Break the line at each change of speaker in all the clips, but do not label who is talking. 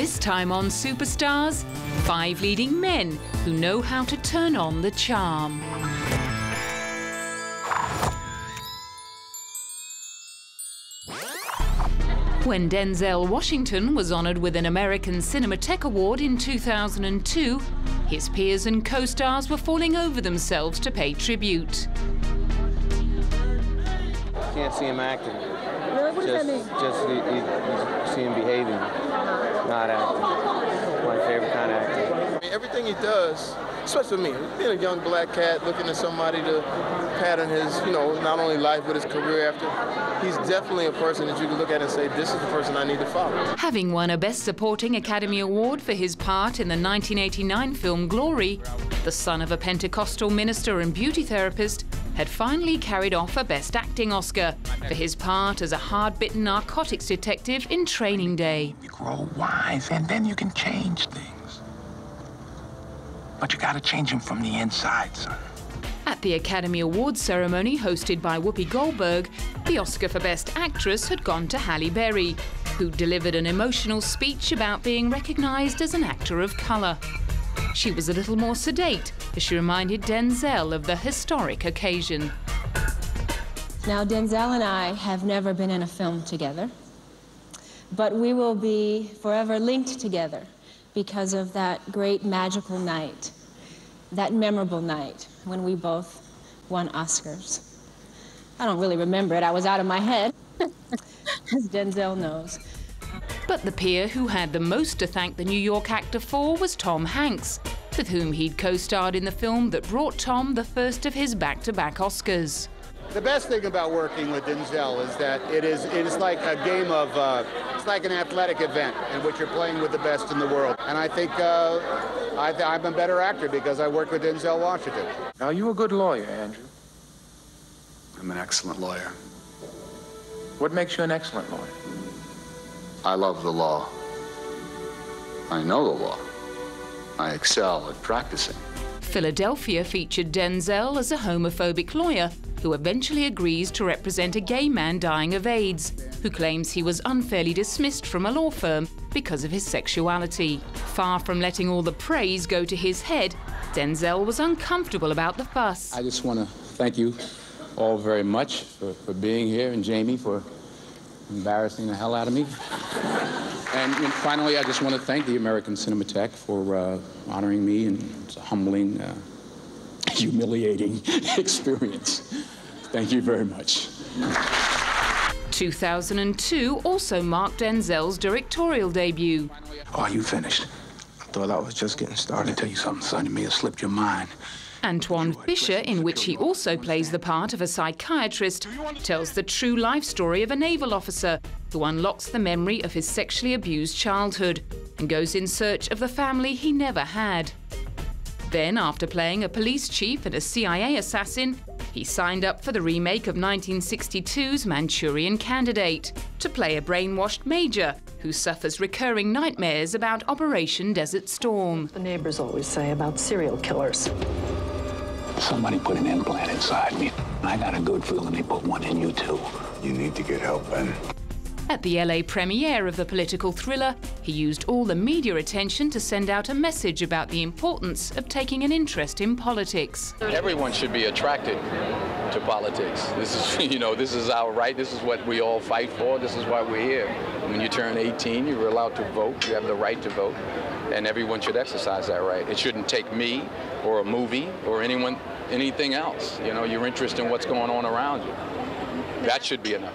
This time on Superstars, 5 leading men who know how to turn on the charm. When Denzel Washington was honoured with an American Cinematech Award in 2002, his peers and co-stars were falling over themselves to pay tribute.
Can't see him acting.
Really? What does that mean?
You see him behaving, not acting. My favorite kind of acting.
I mean, everything he does, especially for me, being a young black cat looking at somebody to pattern his, not only life but his career after, he's definitely a person that you can look at and say, this is the person I need to follow.
Having won a Best Supporting Academy Award for his part in the 1989 film Glory, the son of a Pentecostal minister and beauty therapist had finally carried off a Best Acting Oscar for his part as a hard-bitten narcotics detective in Training Day.
You grow wise, and then you can change things. But you gotta change them from the inside, son.
At the Academy Awards ceremony hosted by Whoopi Goldberg, the Oscar for Best Actress had gone to Halle Berry, who delivered an emotional speech about being recognised as an actor of colour. She was a little more sedate as she reminded Denzel of the historic occasion.
Now, Denzel and I have never been in a film together, but we will be forever linked together because of that great magical night, that memorable night when we both won Oscars. I don't really remember it. I was out of my head, as Denzel knows.
But the peer who had the most to thank the New York actor for was Tom Hanks, with whom he'd co-starred in the film that brought Tom the first of his back-to-back Oscars.
The best thing about working with Denzel is that it is like a game of, it's like an athletic event in which you're playing with the best in the world. And I think I'm a better actor because I work with Denzel Washington.
Now, you're a good lawyer, Andrew.
I'm an excellent lawyer.
What makes you an excellent lawyer?
I love the law. I know the law. I excel at practicing.
Philadelphia featured Denzel as a homophobic lawyer who eventually agrees to represent a gay man dying of AIDS, who claims he was unfairly dismissed from a law firm because of his sexuality. Far from letting all the praise go to his head, Denzel was uncomfortable about the fuss.
I just want to thank you all very much for being here, and Jamie for embarrassing the hell out of me. And finally, I just want to thank the American Cinematech for honoring me, and it's a humbling, humiliating experience. Thank you very much.
2002 also marked Denzel's directorial debut.
Oh, you finished? I thought I was just getting started. Let me tell you something, son. You may have slipped your mind.
Antoine Fisher, in which he also plays the part of a psychiatrist, tells the true life story of a naval officer who unlocks the memory of his sexually abused childhood and goes in search of the family he never had. Then, after playing a police chief and a CIA assassin, he signed up for the remake of 1962's Manchurian Candidate to play a brainwashed major who suffers recurring nightmares about Operation Desert Storm.
The neighbors always say about serial killers.
Somebody put an implant inside me. I got a good feeling they put one in you, too.
You need to get help, Ben.
At the LA premiere of the political thriller, he used all the media attention to send out a message about the importance of taking an interest in politics.
Everyone should be attracted to politics. This is, this is our right. This is what we all fight for. This is why we're here. When you turn 18, you're allowed to vote. You have the right to vote. And everyone should exercise that right. It shouldn't take me or a movie or anything else. Your interest in what's going on around you. That should be enough.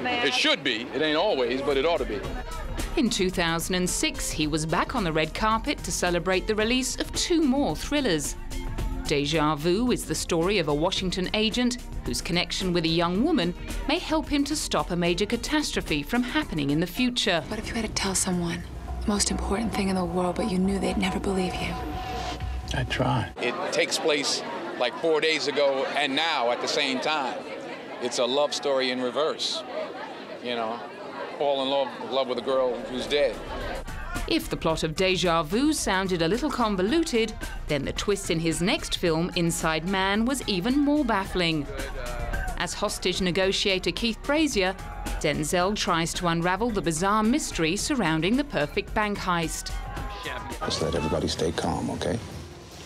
It should be. It ain't always, but it ought to be.
In 2006, he was back on the red carpet to celebrate the release of 2 more thrillers. Deja Vu is the story of a Washington agent whose connection with a young woman may help him to stop a major catastrophe from happening in the future.
What if you had to tell someone the most important thing in the world, but you knew they'd never believe you?
I tried.
It takes place like 4 days ago and now at the same time. It's a love story in reverse. Fall in love with a girl who's dead.
If the plot of Deja Vu sounded a little convoluted, then the twist in his next film, Inside Man, was even more baffling. As hostage negotiator Keith Brazier, Denzel tries to unravel the bizarre mystery surrounding the perfect bank heist.
Just let everybody stay calm, okay?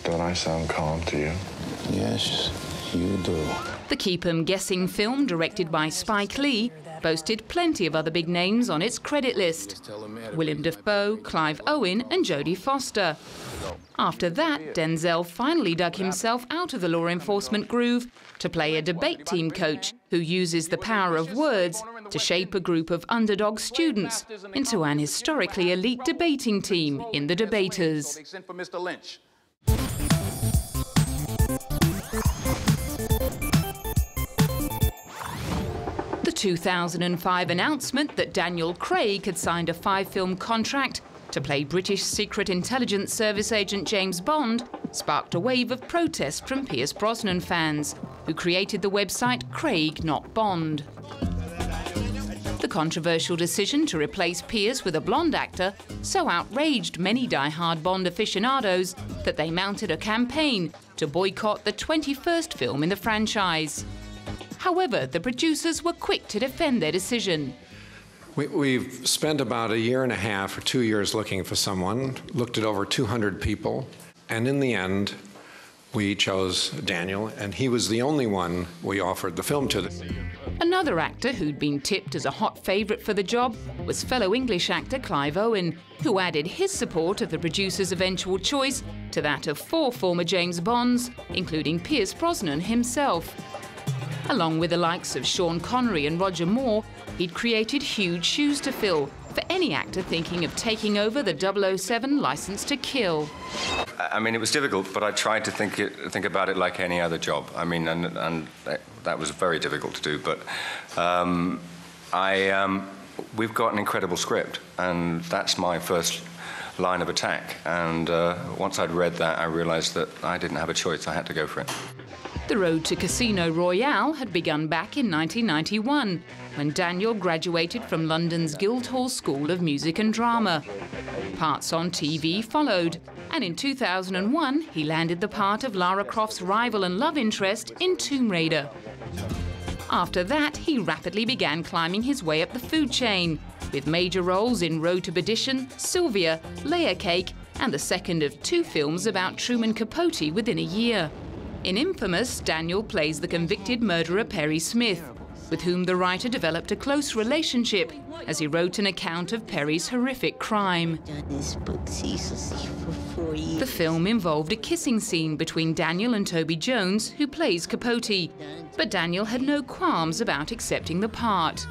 Don't I sound calm to you?
Yes, you do.
The Keep 'em Guessing film, directed by Spike Lee, boasted plenty of other big names on its credit list. Willem Dafoe, Clive Owen and Jodie Foster. After that, Denzel finally dug himself out of the law enforcement groove to play a debate team coach who uses the power of words to shape a group of underdog students into an historically elite debating team in The Debaters. The 2005 announcement that Daniel Craig had signed a 5-film contract to play British Secret Intelligence Service agent James Bond sparked a wave of protest from Pierce Brosnan fans, who created the website Craig Not Bond. The controversial decision to replace Pierce with a blonde actor so outraged many die-hard Bond aficionados that they mounted a campaign to boycott the 21st film in the franchise. However, the producers were quick to defend their decision.
We've spent about 1.5 years or 2 years looking for someone, looked at over 200 people, and in the end, we chose Daniel, and he was the only one we offered the film to.
Another actor who'd been tipped as a hot favourite for the job was fellow English actor Clive Owen, who added his support of the producers' eventual choice to that of 4 former James Bonds, including Pierce Brosnan himself. Along with the likes of Sean Connery and Roger Moore, he'd created huge shoes to fill for any actor thinking of taking over the 007 License to Kill.
I mean, it was difficult, but I tried to think about it like any other job. I mean, and that was very difficult to do, but we've got an incredible script, and that's my first line of attack. And once I'd read that, I realized that I didn't have a choice. I had to go for it.
The road to Casino Royale had begun back in 1991, when Daniel graduated from London's Guildhall School of Music and Drama. Parts on TV followed, and in 2001 he landed the part of Lara Croft's rival and love interest in Tomb Raider. After that, he rapidly began climbing his way up the food chain, with major roles in Road to Perdition, Sylvia, Layer Cake, and the second of 2 films about Truman Capote within a year. In Infamous, Daniel plays the convicted murderer Perry Smith, with whom the writer developed a close relationship as he wrote an account of Perry's horrific crime. The film involved a kissing scene between Daniel and Toby Jones, who plays Capote, but Daniel had no qualms about accepting the part.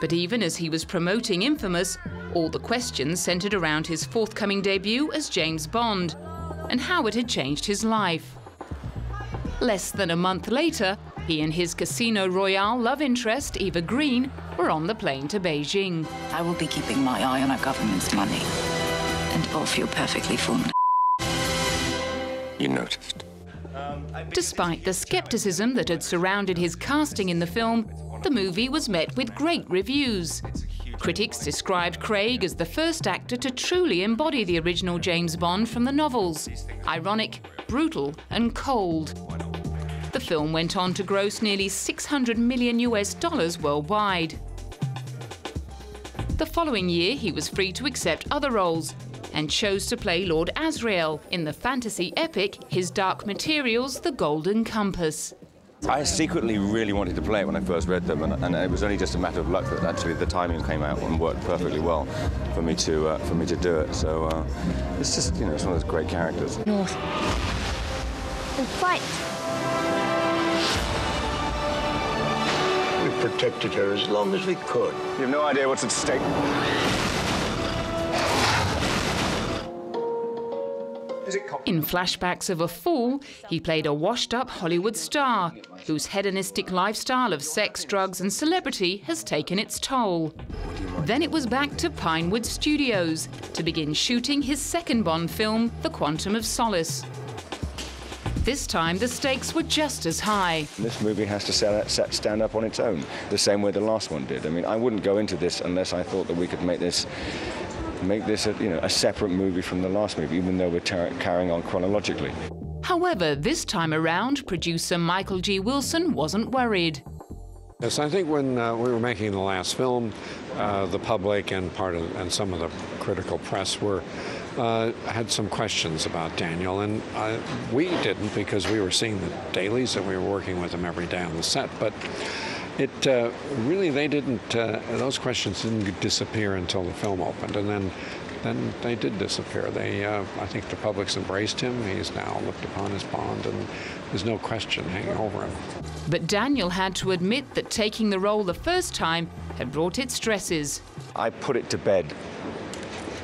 But even as he was promoting Infamous, all the questions centered around his forthcoming debut as James Bond and how it had changed his life. Less than a month later, he and his Casino Royale love interest, Eva Green, were on the plane to Beijing.
I will be keeping my eye on our government's money, and off you're perfectly formed.
You noticed.
Despite the skepticism that had surrounded his casting in the film, the movie was met with great reviews. Critics described Craig as the first actor to truly embody the original James Bond from the novels: ironic, brutal, and cold. The film went on to gross nearly $600 million worldwide. The following year, he was free to accept other roles and chose to play Lord Asriel in the fantasy epic His Dark Materials: The Golden Compass.
I secretly really wanted to play it when I first read them, and it was only just a matter of luck that actually the timing came out and worked perfectly well for me to do it. So it's just, you know, it's one of those great characters.
North. And fight.
We protected her as long as we could.
You have no idea what's at stake.
In Flashbacks of a Fool, he played a washed-up Hollywood star whose hedonistic lifestyle of sex, drugs and celebrity has taken its toll. Then it was back to Pinewood Studios to begin shooting his second Bond film, The Quantum of Solace. This time, the stakes were just as high.
This movie has to stand up on its own, the same way the last one did. I mean, I wouldn't go into this unless I thought that we could make this a separate movie from the last movie, even though we're carrying on chronologically.
However, this time around, producer Michael G. Wilson wasn't worried.
Yes, I think when we were making the last film, the public and some of the critical press had some questions about Daniel, and we didn't because we were seeing the dailies and we were working with him every day on the set. But it really, they didn't. Those questions didn't disappear until the film opened, and then they did disappear. I think the public's embraced him. He's now looked upon as Bond, and there's no question hanging over him.
But Daniel had to admit that taking the role the first time had brought its stresses.
I put it to bed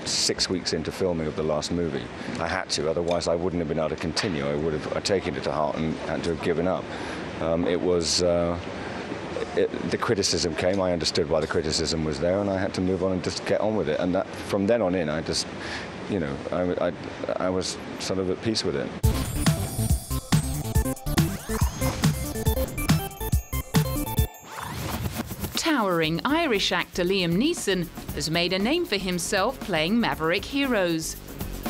6 weeks into filming of the last movie. I had to, otherwise I wouldn't have been able to continue. I would have taken it to heart and had to have given up. The criticism came, I understood why the criticism was there, and I had to move on and just get on with it. And that, from then on in, I just, you know, I was sort of at peace with it.
Towering Irish actor Liam Neeson has made a name for himself playing maverick heroes.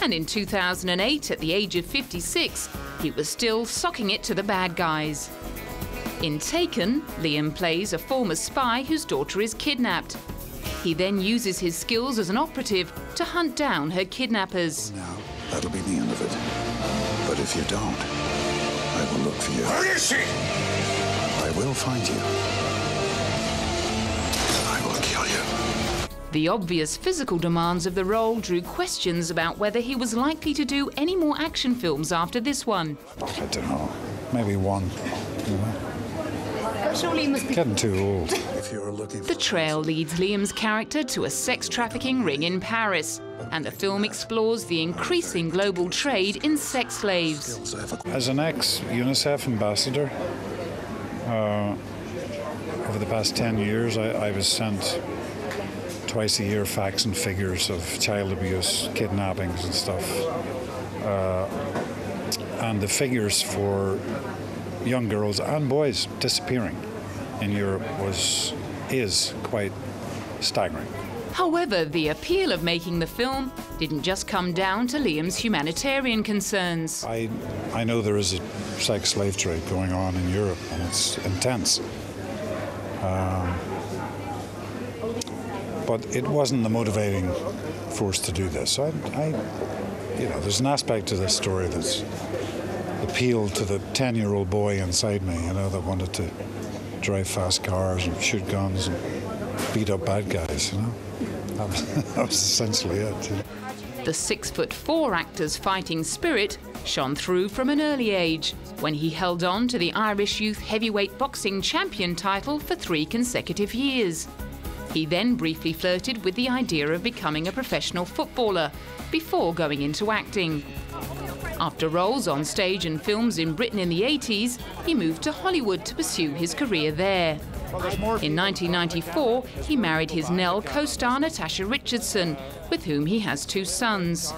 And in 2008, at the age of 56, he was still socking it to the bad guys. In Taken, Liam plays a former spy whose daughter is kidnapped. He then uses his skills as an operative to hunt down her kidnappers.
Now, that'll be the end of it. But if you don't, I will look for you.
Where is she?
I will find you. I will kill you.
The obvious physical demands of the role drew questions about whether he was likely to do any more action films after this one.
I don't know. Maybe one. You know?
Surely must be
getting too old. If you're looking for
the trail leads Liam's character to a sex trafficking ring in Paris, and the film explores the increasing global trade in sex slaves.
As an ex-UNICEF ambassador, over the past 10 years, I was sent twice a year facts and figures of child abuse, kidnappings and stuff. And the figures for young girls and boys disappearing in Europe is quite staggering.
However, the appeal of making the film didn't just come down to Liam's humanitarian concerns.
I know there is a sex slave trade going on in Europe, and it's intense. But it wasn't the motivating force to do this. You know, there's an aspect to this story that's appealed to the 10-year-old boy inside me, you know, that wanted to drive fast cars and shoot guns and beat up bad guys, you know. That was essentially it. You know?
The 6'4" actor's fighting spirit shone through from an early age, when he held on to the Irish youth heavyweight boxing champion title for 3 consecutive years. He then briefly flirted with the idea of becoming a professional footballer before going into acting. After roles on stage and films in Britain in the 80s, he moved to Hollywood to pursue his career there. In 1994, he married his Nell co-star Natasha Richardson, with whom he has 2 sons.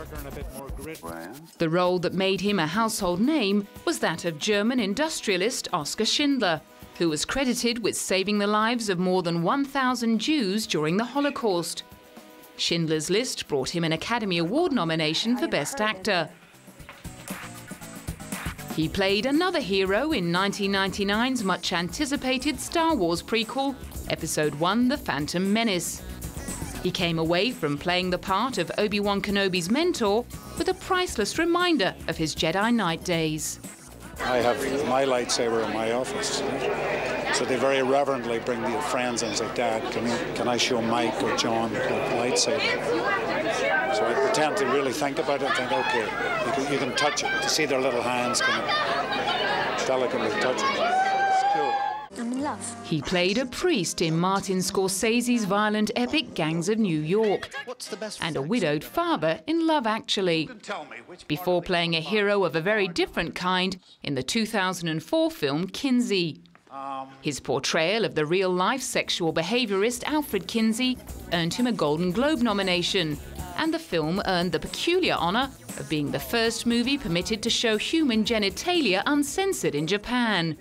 The role that made him a household name was that of German industrialist Oskar Schindler, who was credited with saving the lives of more than 1,000 Jews during the Holocaust. Schindler's List brought him an Academy Award nomination for Best Actor. He played another hero in 1999's much-anticipated Star Wars prequel, Episode 1, The Phantom Menace. He came away from playing the part of Obi-Wan Kenobi's mentor with a priceless reminder of his Jedi Knight days.
I have my lightsaber in my office, so they very reverently bring their friends and say, "Dad, can I show Mike or John the lightsaber?" So I pretend to really think about it and think, okay, you can touch it. To see their little hands kind of delicately touch it. It's cool.
I'm in love.
He played a priest in Martin Scorsese's violent epic Gangs of New York, and a widowed father in Love Actually, before playing a hero of a very different kind in the 2004 film Kinsey. His portrayal of the real-life sexual behaviourist Alfred Kinsey earned him a Golden Globe nomination, and the film earned the peculiar honour of being the first movie permitted to show human genitalia uncensored in Japan.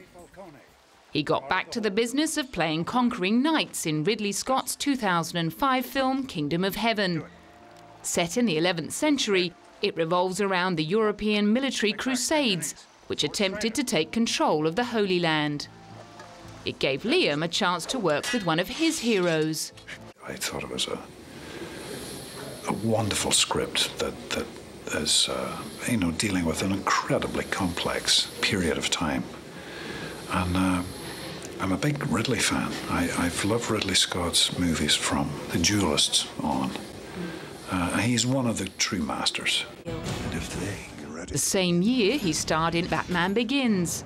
He got back to the business of playing conquering knights in Ridley Scott's 2005 film Kingdom of Heaven. Set in the 11th century, it revolves around the European military crusades, which attempted to take control of the Holy Land. It gave Liam a chance to work with one of his heroes.
I thought it was a wonderful script that is, you know, dealing with an incredibly complex period of time. And I'm a big Ridley fan. I've loved Ridley Scott's movies from The Duelists on. He's one of the true masters.
The same year, he starred in Batman Begins.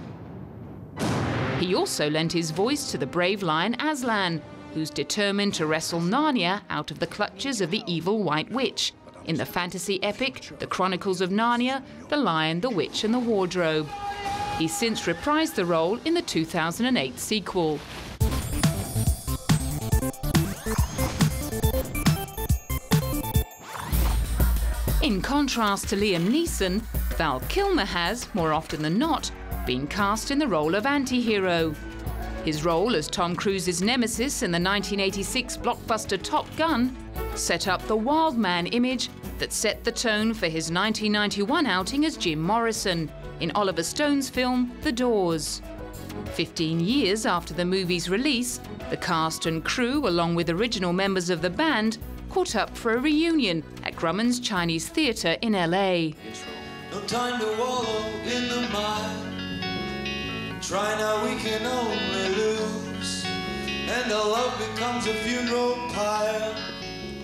He also lent his voice to the brave lion Aslan, who's determined to wrestle Narnia out of the clutches of the evil White Witch in the fantasy epic The Chronicles of Narnia, The Lion, the Witch and the Wardrobe. He's since reprised the role in the 2008 sequel. In contrast to Liam Neeson, Val Kilmer has, more often than not, been cast in the role of anti-hero. His role as Tom Cruise's nemesis in the 1986 blockbuster Top Gun set up the wild man image that set the tone for his 1991 outing as Jim Morrison in Oliver Stone's film The Doors. 15 years after the movie's release, the cast and crew, along with original members of the band, caught up for a reunion at Grumman's Chinese Theatre in LA.
No time to wallow in the mire. Try now, we can only lose, and our love becomes a funeral pyre.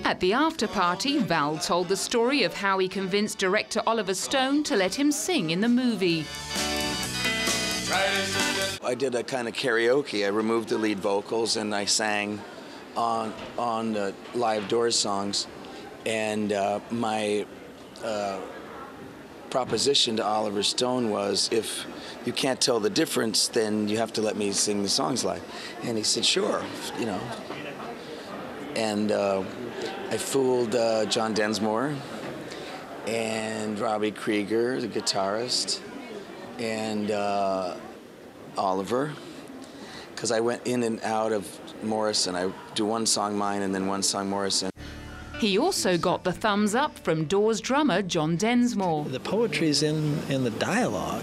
At the after-party, Val told the story of how he convinced director Oliver Stone to let him sing in the movie.
I did a kind of karaoke. I removed the lead vocals and I sang on the live Doors songs. And my proposition to Oliver Stone was, if you can't tell the difference, then you have to let me sing the songs live. And he said, sure, you know. And I fooled John Densmore and Robbie Krieger, the guitarist, and Oliver, because I went in and out of Morrison. I do one song mine and then one song Morrison.
He also got the thumbs up from Doors drummer John Densmore.
The poetry's in the dialogue,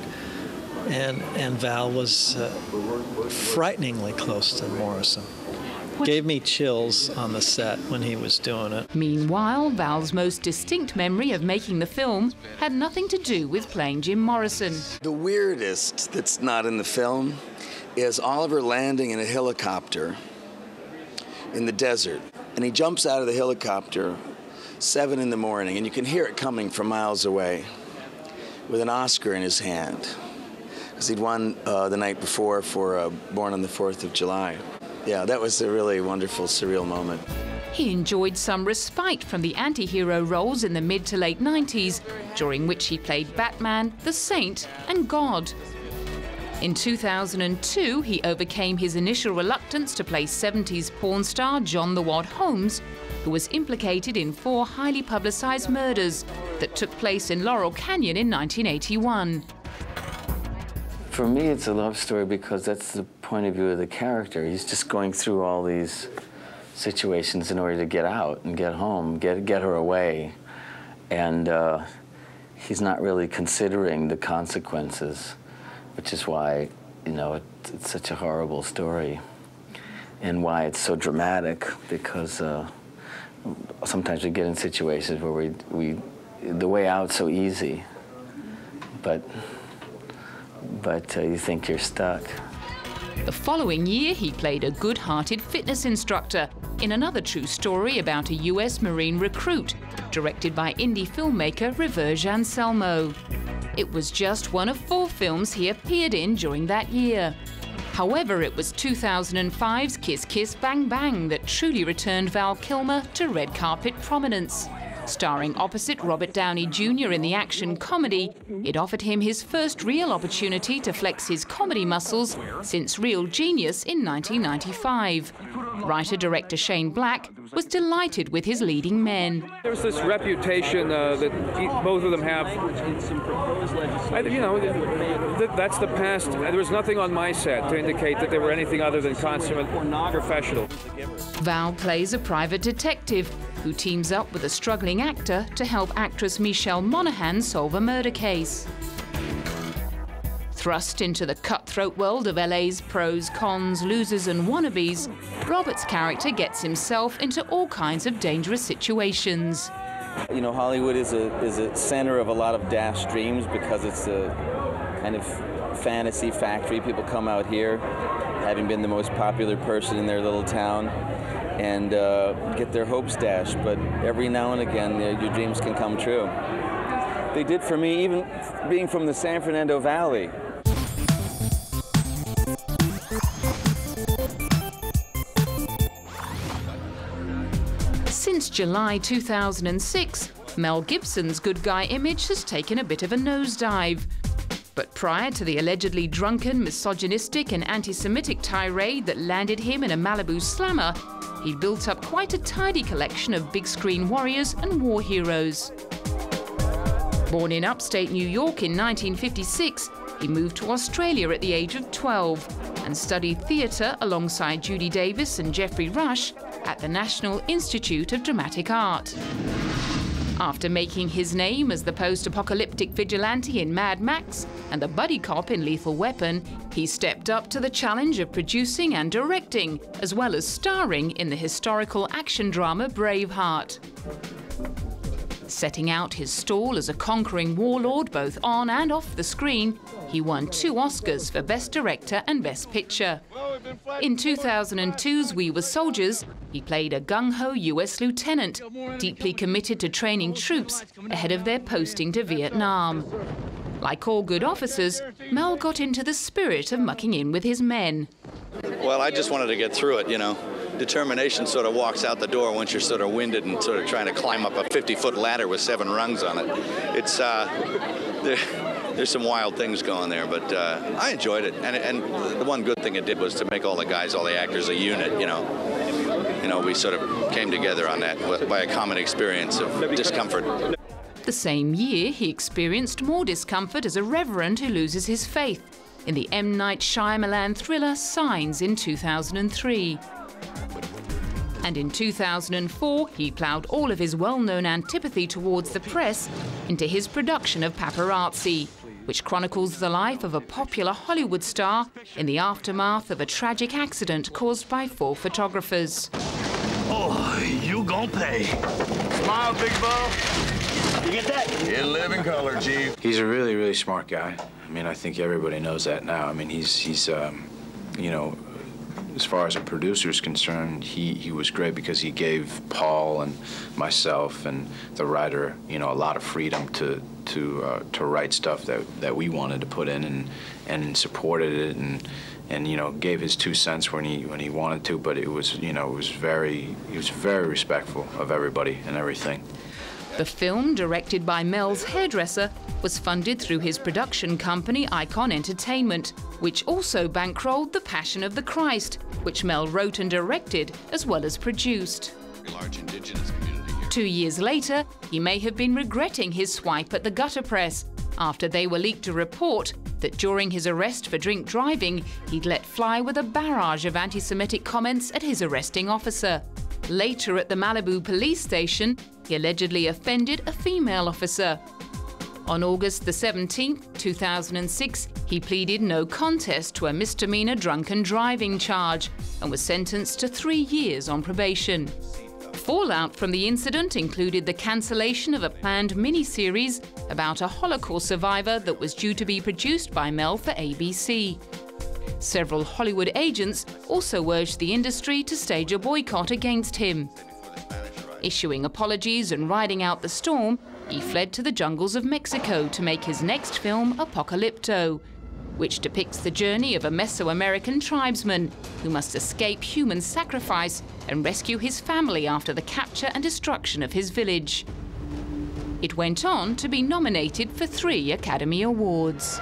and Val was frighteningly close to Morrison. Gave me chills on the set when he was doing it.
Meanwhile, Val's most distinct memory of making the film had nothing to do with playing Jim Morrison.
The weirdest that's not in the film is Oliver landing in a helicopter in the desert. And he jumps out of the helicopter 7 in the morning, and you can hear it coming from miles away with an Oscar in his hand, because he'd won the night before for Born on the 4th of July. Yeah, that was a really wonderful, surreal moment.
He enjoyed some respite from the anti-hero roles in the mid to late 90s, during which he played Batman, the Saint, and God. In 2002, he overcame his initial reluctance to play 70s porn star John the Wad Holmes, who was implicated in 4 highly publicized murders that took place in Laurel Canyon in 1981.
For me, it's a love story because that's the point of view of the character. He's just going through all these situations in order to get out and get home, get her away. And he's not really considering the consequences, which is why, you know, it's such a horrible story, and why it's so dramatic, because sometimes we get in situations where the way out's so easy, but you think you're stuck.
The following year, he played a good-hearted fitness instructor in another true story about a US Marine recruit, directed by indie filmmaker Reverge Anselmo. It was just one of 4 films he appeared in during that year. However, it was 2005's Kiss Kiss Bang Bang that truly returned Val Kilmer to red carpet prominence. Starring opposite Robert Downey Jr. in the action comedy, it offered him his first real opportunity to flex his comedy muscles since Real Genius in 1995. Writer-director Shane Black was delighted with his leading men.
There's this reputation that both of them have. You know, that's the past. There was nothing on my set to indicate that they were anything other than consummate professionals.
Val plays a private detective who teams up with a struggling actor to help actress Michelle Monaghan solve a murder case. Thrust into the cutthroat world of LA's pros, cons, losers and wannabes, Robert's character gets himself into all kinds of dangerous situations.
You know, Hollywood is a center of a lot of dashed dreams because it's a kind of fantasy factory. People come out here, having been the most popular person in their little town, and get their hopes dashed. But every now and again, your dreams can come true. They did for me, even being from the San Fernando Valley.
Since July 2006, Mel Gibson's good guy image has taken a bit of a nosedive. But prior to the allegedly drunken, misogynistic and anti-Semitic tirade that landed him in a Malibu slammer, he built up quite a tidy collection of big-screen warriors and war heroes. Born in upstate New York in 1956, he moved to Australia at the age of 12 and studied theatre alongside Judy Davis and Geoffrey Rush at the National Institute of Dramatic Art. After making his name as the post-apocalyptic vigilante in Mad Max and the buddy cop in Lethal Weapon, he stepped up to the challenge of producing and directing, as well as starring in the historical action drama Braveheart. Setting out his stall as a conquering warlord both on and off the screen, he won 2 Oscars for Best Director and Best Picture. In 2002's We Were Soldiers, he played a gung-ho US lieutenant, deeply committed to training troops ahead of their posting to Vietnam. Like all good officers, Mel got into the spirit of mucking in with his men.
Well, I just wanted to get through it, you know. Determination sort of walks out the door once you're sort of winded and sort of trying to climb up a 50-foot ladder with 7 rungs on it. It's there's some wild things going there, but I enjoyed it. And the one good thing it did was to make all the guys, all the actors, a unit. You know, we sort of came together on that by a common experience of discomfort.
The same year, he experienced more discomfort as a reverend who loses his faith in the M. Night Shyamalan thriller Signs in 2003. And in 2004, he ploughed all of his well-known antipathy towards the press into his production of Paparazzi, which chronicles the life of a popular Hollywood star in the aftermath of a tragic accident caused by 4 photographers.
Oh, you gon' pay. Smile, big ball. You get that? You live in color, Chief.
He's a really, really smart guy. I mean, I think everybody knows that now. I mean, he's you know, as far as a producer is concerned, he was great because he gave Paul and myself and the writer, you know, a lot of freedom to write stuff that we wanted to put in and supported it and you know, gave his 2 cents when he wanted to. But it was, you know, he was very respectful of everybody and everything.
The film, directed by Mel's hairdresser, was funded through his production company, Icon Entertainment, which also bankrolled The Passion of the Christ, which Mel wrote and directed, as well as produced. 2 years later, he may have been regretting his swipe at the gutter press, after they were leaked a report that during his arrest for drink driving, he'd let fly with a barrage of anti-Semitic comments at his arresting officer. Later at the Malibu police station, he allegedly offended a female officer. On August the 17th, 2006, he pleaded no contest to a misdemeanor drunken driving charge and was sentenced to 3 years on probation. Fallout from the incident included the cancellation of a planned miniseries about a Holocaust survivor that was due to be produced by Mel for ABC. Several Hollywood agents also urged the industry to stage a boycott against him. Issuing apologies and riding out the storm, he fled to the jungles of Mexico to make his next film, Apocalypto, which depicts the journey of a Mesoamerican tribesman who must escape human sacrifice and rescue his family after the capture and destruction of his village. It went on to be nominated for 3 Academy Awards.